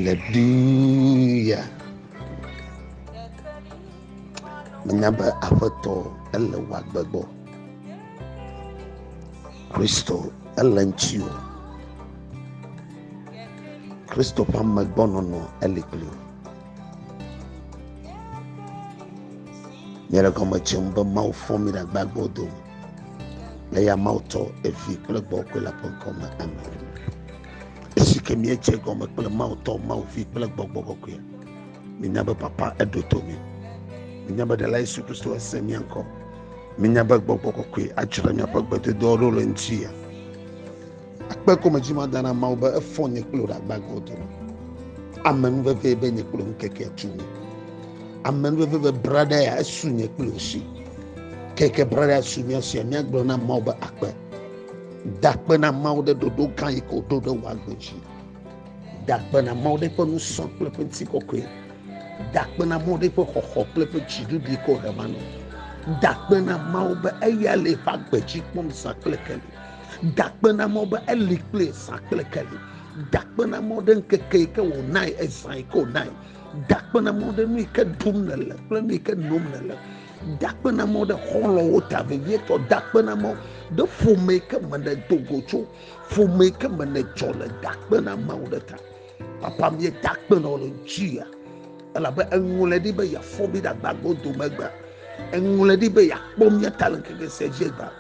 Hallelujah. Menyaba afoto ele wagbegbo. Kristo ele nchio. Kristo pamagbono no ele klu. Nyere kama chimba mau fomi da gbagbo do. Le ya mauto efi plagbo kwela ponkoma amen. Esike mi eche goma kwela mauto mau fi plagbo kwela. Menyaba papa edotomi. Menyaba de la Yesu Kristo asemi anko. Menyaba gbogbo kwe achira nyapa gbete do rolo ntia. Akpa ko majima dana mauba efonye klo da gbagbo do. Amen veve benye klo nkeke atuni. Amen veve brada ya esunye klo si. Keke brada sunya si mi agbo na mauba akpa. Dakpa na maude dodo kan iko dodo wagbeji. Dakpa na maude ko nu son klo penti ko kwe. Dakpa na maude ko ho klo penti du di ko remano. Dakpa na mauba eyale fagbeji pom sakle kele. Dakpa na mauba elikle sakle kele. Dakpa na maude nkeke ke wo nai esai ko nai. Dakpa na maude mi ke dumnele, kle mi ke numnele. Dakpa na maude holo ota vivieto. Dakpa na maude de fume ke mane dogocho, fume ke mane chole. Dakpa na maude ta. Papa mi dakpa na olo njia. Ela be engule di be ya fobi da gbagbo do megba. Engule di be ya pom ya talenke ke sejeba.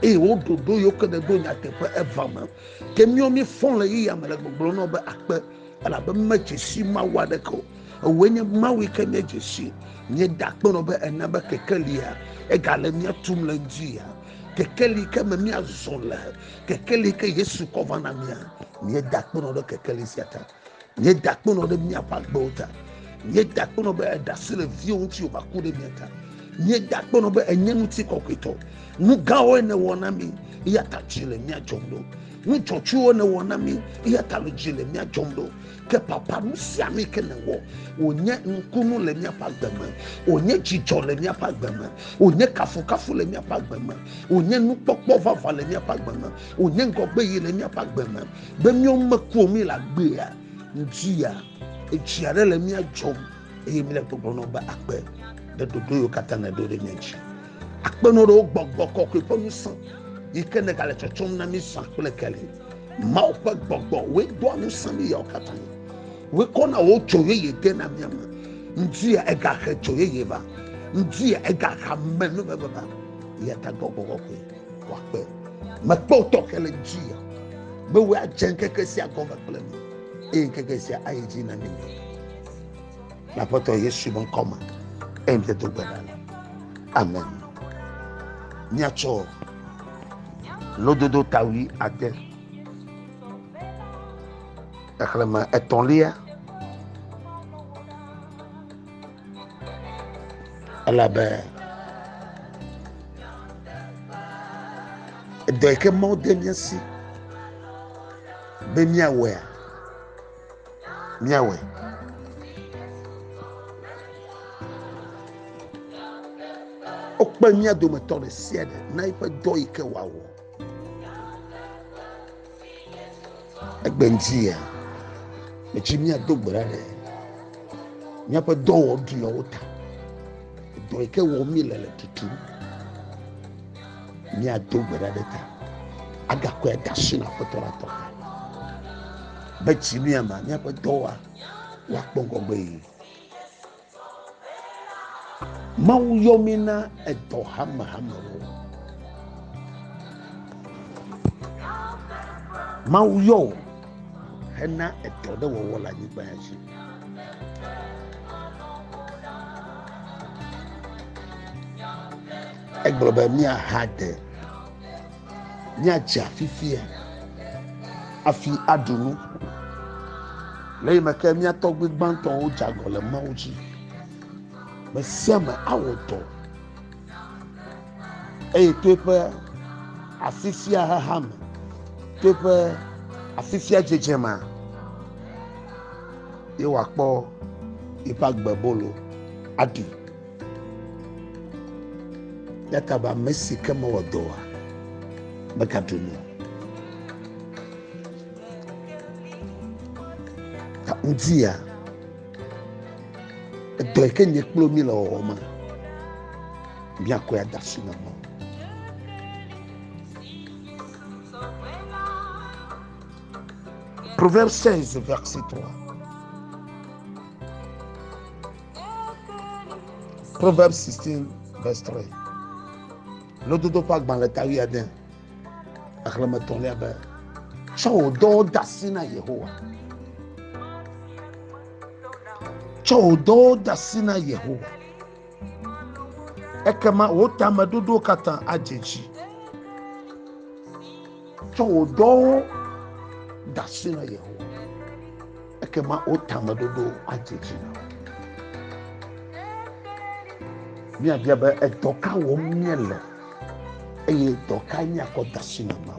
E o dodo yo ke de do nya tepe evama. Kemio mi fon le yi ya mele gbogbo no be akpe. Ela be mejesi ma wade ko. Wenye mawi ke mejesi. Nye dakpe no be enabe kekelia. Egale mi atum le njia. Kekeli ke me mi azole. Kekeli ke Yesu kovana mi. Nye dakpe no de kekeli siata. Nye dakpe no de mi apagbota. Nye dakpe no be edasile vion ti obakude miata. Nye dakpe no be enyenuti kokito. Nugawe ne wonami yata chile mi ajomdo. Nuchochuo ne wonami yata lujile mi ajomdo. Ke papa nusiami ke ne wo. Onye nkunu le mi apagbeme. Onye jijo le mi apagbeme. Onye kafu le mi apagbeme. Onye nukpokpo vava le mi apagbeme. Onye ngogbe yi le mi apagbeme. Be mi o meku mi la gbe ya. Njia echiare le mi ajom. E mi le gbogbo no ba akpe. De dodo yo kata na do de mi echi. Akpe no ro gbogbo kokwe po mi san. Ike ne kale chochom na mi san kule kele. Ma ope gbogbo we do anu san mi ya okata ni. We kona wo choye ye gena mi ama. Njia ega he choye ye ba. Njia ega ha menu beba ba. Yata gbogbo kokwe wakpe. Ma po tokele njia. Be we ajenke kesi agonga kule mi. E keke si aiji na mi. La poto Yesu bon koma. Emte to bedala. Amen. Niacho lododo tawi ade aklama etonlia alabe de ke mo de miasi be miawe okpa mia do metore siede na ipe do ike wawo egbentia mechi mia do gbrare mia pe do wo du yo ta do ike wo mi lele tutu mia do gbrare ta aga ko e dashi na fotora to be chi mia ma mia pe do wa pongo gbe Mau yomina eto hama hamaro. Mau yo hena eto de wo la ni bayashi. Egloba mi a hade. Ni aja fifia. Afi adunu. Le maka mi atogbe gbanton o jagole mauji. Mesiama awoto pepe afifia haham pepe afifia jejema ye wakpo ipagbebolo adi yakaba Messi kama wadoa bakatunu ntia do e kenye kplo mi lo ma bien ko ya dashi na mo. Proverbe 16 verset 3. Proverbe 16 verset 3. L'autre do pas dans le tawi adin aklama ton le ba chawo do dashi na Yehowa. Chawo do dashi na Yehowa. Ekema wotama dodo katan ajeji. Chawo do dashi na Yehowa. Ekema wotama dodo ajeji. Mi abia ba edoka wo miele. Eye doka nya ko dashi na ma.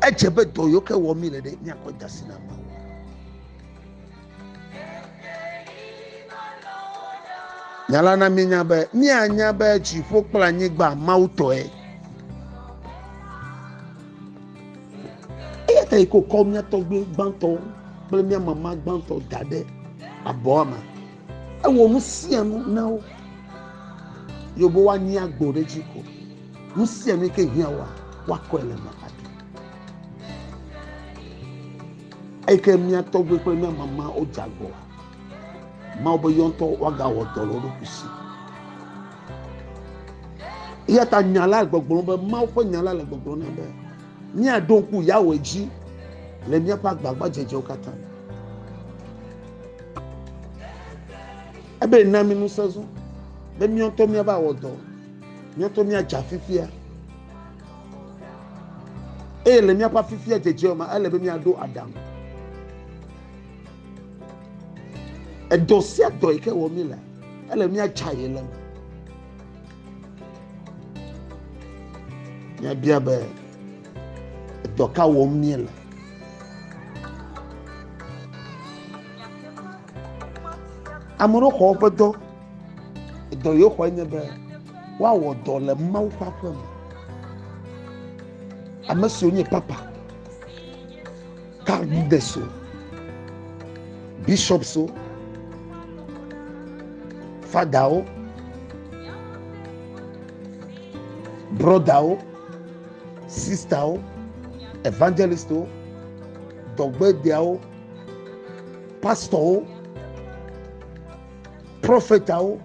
Echebe do yo ke wo miele de nya ko dashi na ma. Nyala na mi nya ba ni anya ba chifo kpla nyi gba mauto e. E ta iko ko mi to gbe gbanto, ple mi mama gbanto dade aboma. E wo mu sia no na o. Yo bo wa ni agbore jiko. Mu sia mi ke hia wa ko ele ma ati. E ke mi to gbe ple mi mama o jago. Ma obo yonto waga wotolo lo kusi. Iya ta nyala gbogbo be ma o nyala le gbogbo na be. Ni adonku yawo ji le mi pa gbagba jeje okata. Ebe na mi nu sezo. Be mi onto mi ba wodo. Mi onto mi aja fifia. Le mi pa fifia jeje ma ele be mi ado adam. Edosia do ike wo mi la ele mi acha ye lam ya bia be doka wo mi la amuro ko bodo do yo ko nye be wa wo do le mawu papa mu amaso nye papa ka deso bishop so Father, brother, sister, evangelist, dogbe, pastor, prophet, dobe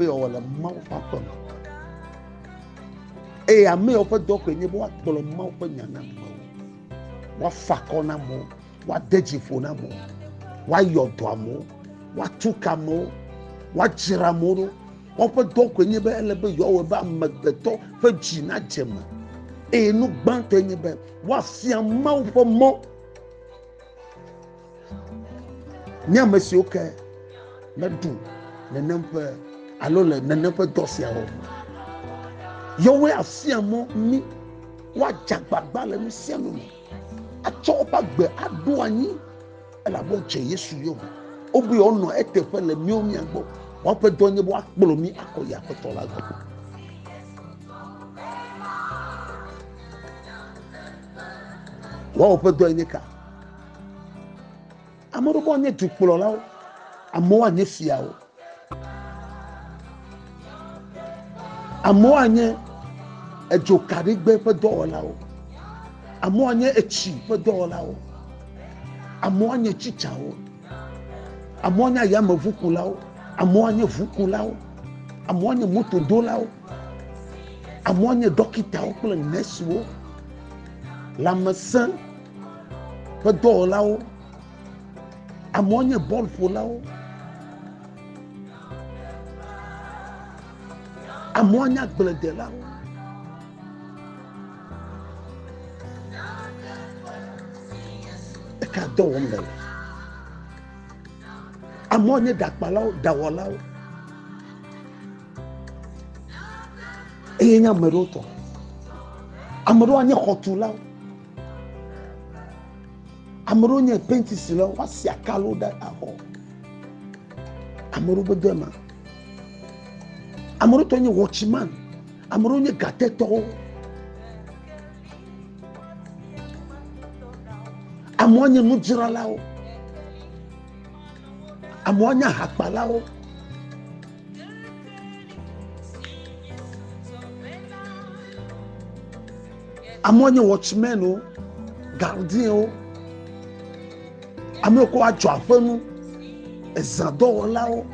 or la mouth happen. A me of a dog when you want to mouth when you're not. What fakona mo, what dejifona mo, why your dwamo. Watuka mo, wachira mo, opo doko nyebe elebe yo ba magbeto fe jina jema. E nu gbante nyebe wa fia ma fo mo. Nya mesi oke na du na nempe alo le na nempe dosia ho. Yo we afia mo mi wa jagbagba le mi sia no. Acho ba gbe adu anyi elabo che Yesu yo. Obi ono etefe le mi omi agbo wa pe donye bo akpolo mi akoya ko to la go wa pe donye ka amoro bo nye tukpolo la o amo anye fia o amo anye ejo karigbe pe do la o amo anye echi pe do la o amo anye chicha o amoanya ya mavuku lao amoanya vuku lao amoanya moto do lao amoanya dokita o kle nesu la masan pe do lao amoanya bol fo lao amoanya glede lao e ka do wonde amonye dakpalao dawolao eyenya meroto amoro anye khotulao amoro nye pentisilo wasi akalo da aho amoro bedema amoro tonye watchman amoro nye gateto amoanye nujiralawo amoanye hakpalawo amoanye watchmen o gardien o ameko ajo afanu ezadowolawo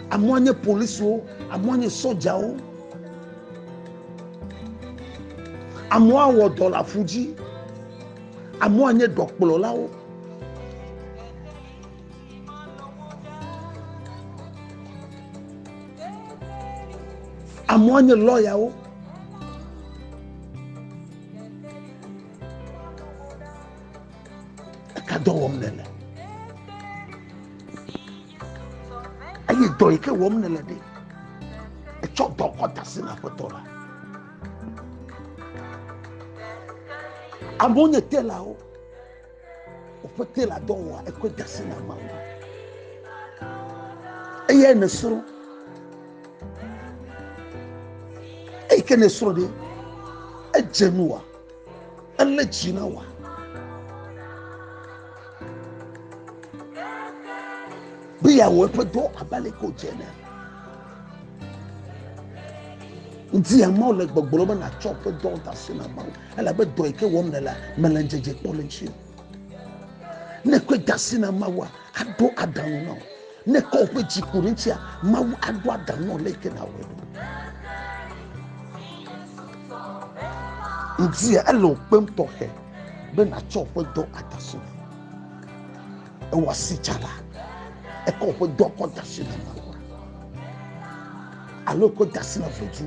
amoanye police o amoanye soja o amoawo dola fuji amoanye dokpololawo amoanye lawyer o kadowom nele ayi doike wom nele de echo doko dasina fotola amonye tela o ofetela dowa ekwe dasina mawo eye nesoro eke nesoro de ejenua elejinawa biya wo pe do abale ko jene nti ya ma le gbogboro ba na chop do dasina mawo ala be do ike wom nela melenjeje polenchi ne ko dasina mawa ado adan no ne ko pe jikurintia mawu ado adan no leke na wedo nti ya elo pem toke be na chop do atasuna e wasi chala e ko pe do ko dasina mawa alo ko dasina foju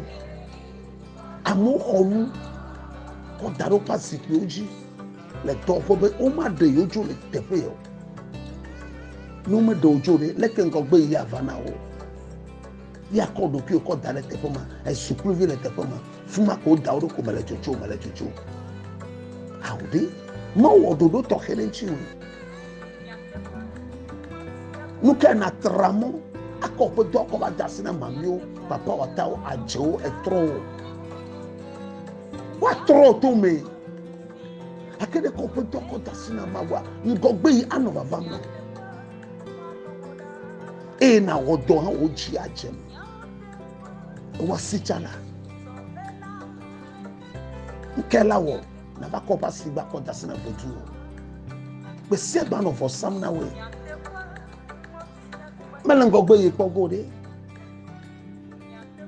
amu onu ko daro pasiki oji le do fo be o ma de yojo le tefe yo no me do ojo le le ken ko gbe ya va na wo ya ko do ki ko da le tefe ma e supruvi le tefe ma fuma ko da oro ko mele jojo awde ma wo do do to hele nchi wo nu ka na tramo akọ do ko ba da sina mamio papa wa tawo ajo e tro wa tro to me akede ko pe to ko dasina mawa ngogbe yi anova vamna e na wodo ha oji ajem wa sichala nkela wo na ba ko ba si ba ko dasina fotu be se ba no for some na we melen ngogbe yi pogo de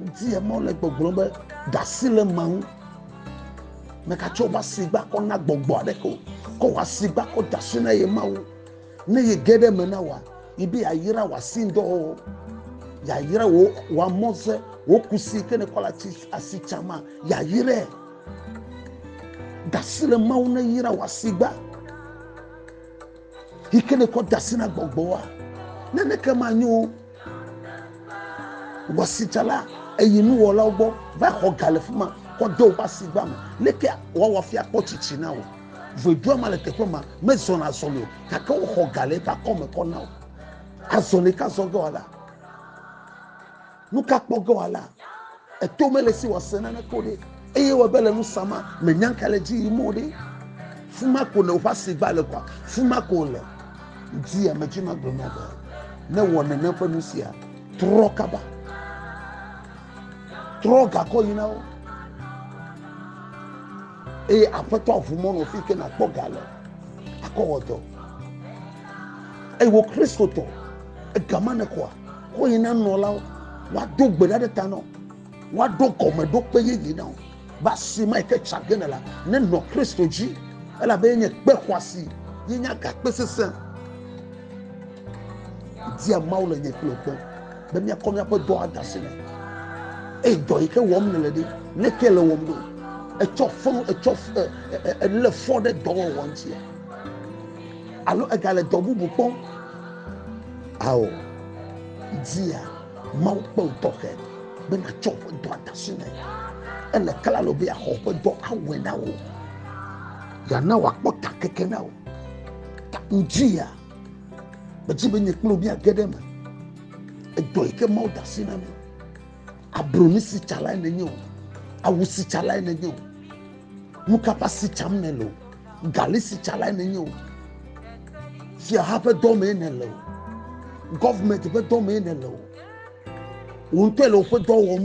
nti e mo le gbogboro be dasile man meka choba sigba ko na gbogbo adeko ko wa sigba ko dasuna ye mawo ne ye gede menawa ibi ayira wa sindo ya yira wo wa moze wo kusi kene kola chi asichama ya yire dasile mawo na yira wa sigba ikene ko dasina gbogbo wa nene kama nyu wasichala eyinu wola ogbo va ko galefuma ko do ba sigba ma leke wa fi apochichi na wo vodu ma le tepo ma maison asolo ka ko ho gale ka ko me ko na asole ka so go ala nu ka pogo ala e to mele si wasena na ko de eye wa bele nu sama me nyankale ji imo de fuma ko na fa sigba le kwa fuma ko le di ya majima gboma ba na wona na fa nu sia trokaba troga ko you know e apeto afumo no fi ke na pogalo akowodo e wo Kristo to e gamane ko yina no la wa do gbeda de tano wa do komedo peye yina ba si ma ke chagene la ne no Kristo ji ela be nye pe kwasi yinya ga pesese dia maula nye klopo be mi akomya pe do adasene e do ike wom ne le de ne kele wom do a le for the door once here. Allo a gala double bupon. Ao, dia, mau po toke, ben a chop do atasune. And the calalo be a hope do a window. Yana wakota kekenao. Dia, but even the clubia get them. A doike mau dasina. A brunisi chala in the new. I will see chala in the new. Mukapa si chamnelo galisi chala nenyo fia hape dome nelo government be dome nelo unte lo fe do wo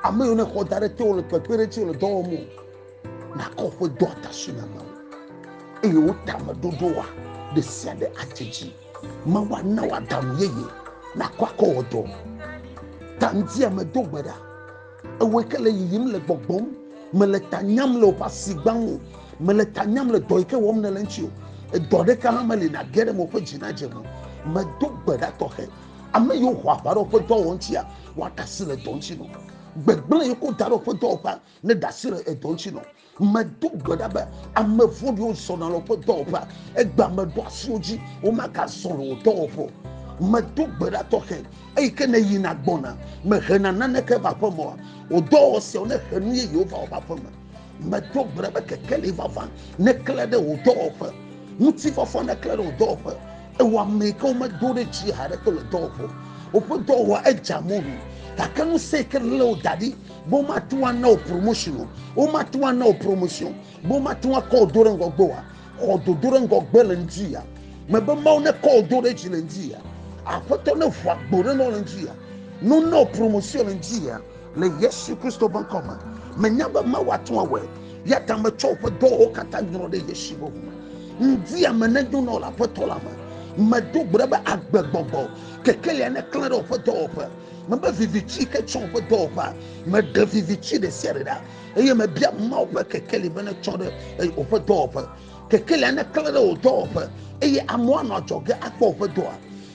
ame yo ne ko direct o le pepere ti o le do wo na ko fe do atasuna ma e o ta ma dodo wa de sia de ajeji ma wa na wa dam yeye na kwa ko do tanti a me do gbada e we kele yim le gbogbom me le tanyam le pa sigban me le tanyam le do ike wo me le nchi e do de ka ma le na gere mo fe jina jemu me do gbada to he ame yo ho aparo fe do won chi a wa ta se le do nchi no gbegble yo ko daro fe do pa ne da se le do nchi no me do gbada ba ame fo bi o so na lo fe do pa e gba me do asioji o ma ka so lo do fo me do gbada to he e ke ne yi na gbona me hena na ne ke ba fo mo o do se o ne henu ye yo fa o ba fo me do gbada ba ke ke le va van ne kle de o do fo muti fo ne kle de o do fo e wa me ko me do de chi ha de ko le do fo o fo do wa e jamu kakanu se ke le dadi bo ma tuwa na o promotion o ma tuwa na o promotion bo ma tuwa ko do re ngogbo wa ko do re ngogbe le njia me be ma ne ko do re chi le njia afoto ne fo agbore no le njia no no promotion le njia le Yesu Kristo ban koma me nya ba ma wa tuwa we ya ta me cho fo do o kata nro de Yesu bo njia me ne do no la foto la ma do gbere ba agbegbogbo kekele ne klan do fo do fo me ba vivichi ke chon fo do fa me de vivichi de serida eye me bia ma o kekele be ne chon de o fo do fa kekele ne klan do fa eye amo na joge akpo fo do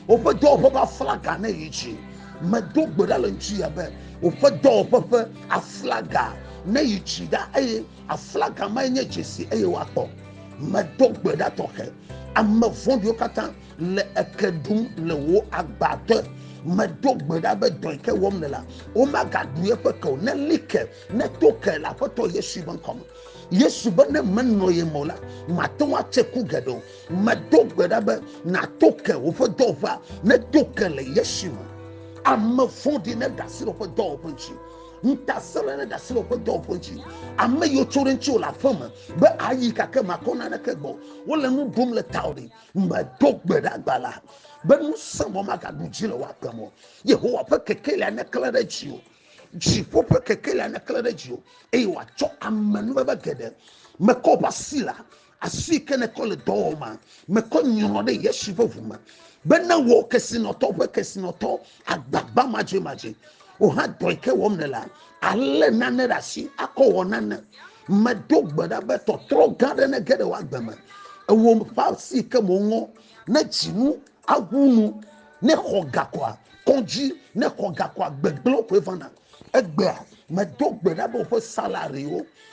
o fo do fo ba flaga na yichi me do gbere la nchi ya be o fo do fo a flaga na yichi da eye a flaga ma nye chesi eye wa kpo me do gbere to he am fondio katan le ekedum le wo agbate me do gbeda be do ke wom ne la o ma gaduye pe ko ne like ne to ke la foto Yesu ban kom Yesu ba ne manno ye mola ma to wa cheku gedo me do gbeda be na to ke wo fo do fa ne to ke le Yesu am fondi ne dasiro fo do ponchi ntasele ne dasilo ko do ponchi amma yo choren chi ola fama be ayi ka ke makona na ke gbo wole nu dum le tawdi mba dogbe da gbala be nu samo maka du jile wa kamo Yehowa pe kekele na kala da chiwo ji po pe kekele na kala da chiwo e wa cho amanu be gede me ko basila asi ke ne ko le do ma me ko nyo de Yesu fofuma be na wo kesinoto pe kesinoto agbagba maje o ha doike wom ne la alle nane rasi akọ wonane me do gbada be to tro gade ne gede wa gbema e wo fa si ke mo ngo na jinu agunu ne hoga kwa konji ne hoga kwa gbegblo ko evana egbe me do gbada be o fo salary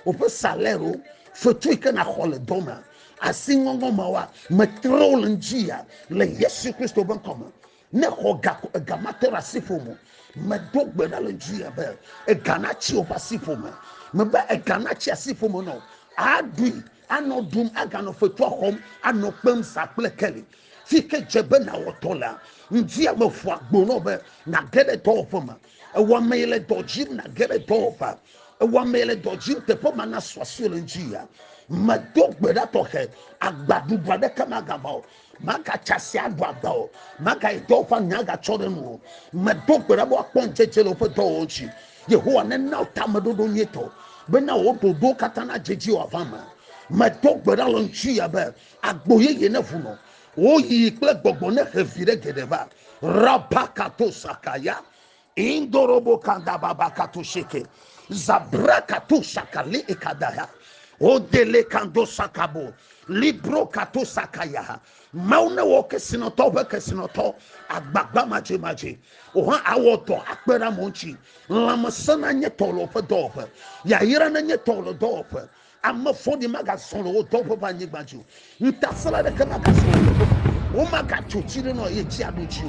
o fo salaire o fo tu ke na hole doma asingongo mawa me trol njia le Yesu Kristo ban koma ne hoga gamatera sifomo me do gbeda le njia be e ganachi o pasifo me ba e ganachi asifo mo no adui anodum agano fetu hom anopem saple kele fike jebe na wotola njia me fu agbo no be na gede to foma e wa mele dojim na gede to fa e wa mele dojim te po mana swasio le njia me do gbeda to he agbadu brade kama gabao maka chasi adwado maka idofa nyaga chore no me do gbera bo akponche chelo fe do ochi Yehowa ne na tamadodo nyeto be na ododo katana jeji wa fama me do gbera lo nchi ya be agboye ye na funo o yi ple gbogbo ne hevire gedeba rabakato sakaya indorobo kanda baba kato sheke zabrakato sakali ekadaya o dele kando sakabo libro kato sakaya mauna wo kesinoto be kesinoto agbagba maje o ha awoto akpera monchi lamasana nye tolo fe dope ya yira na nye tolo dope amma fodi magason lo dope ba nye gbaju ntasala de kama gason o maga chuchire no ye chi aduchi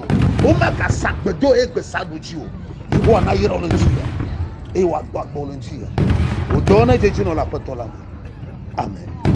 o maga sakbedo egbe saduchi o iwo na yira lo njiya e wa gbagbo lo njiya o dona jeji no la petola amen.